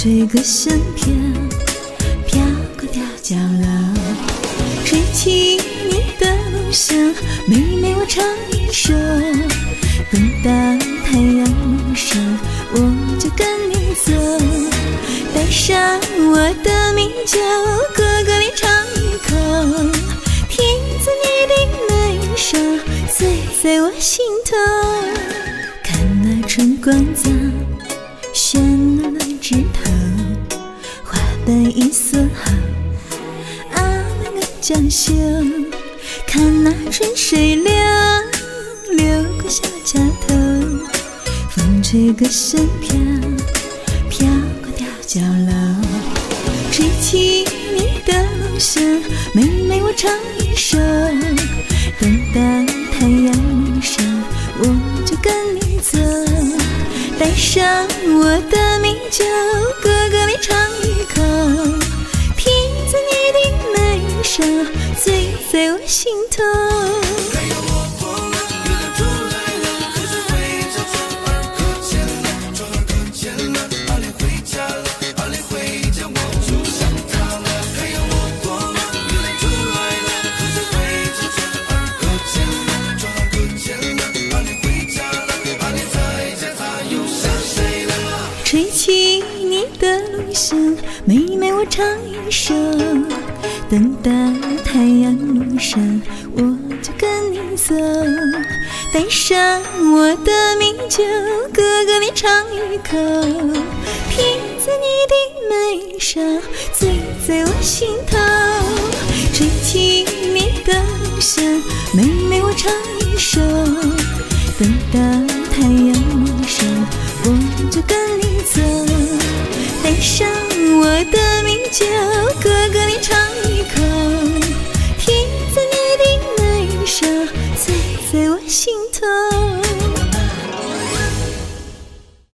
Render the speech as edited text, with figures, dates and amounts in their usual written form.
吹个香飘，飘过吊脚楼，吹起你的梦想，妹妹我唱一首，等到太阳落山，我就跟你走，带上我的米酒，哥哥你尝一口，听着你的眉梢，醉在我心头，看那春光早，绚烂了枝头，花瓣一锁好，那个江秀，看那春水流，流过小桥头，风吹个香飘，飘过吊脚楼，吹起你的梦想，妹妹我唱一首，等到太阳落山，我就跟你走，带上我的米酒，哥哥你尝一口，听着你的眉梢，醉在我心头。吹起你的梦想，妹妹我唱一首，等到太阳落山，我就跟你走，带上我的米酒，哥哥你尝一口，听着你的眉梢，醉在我心头，吹起你的梦想，妹妹我唱一首，等到太阳落山，我就跟你走，带上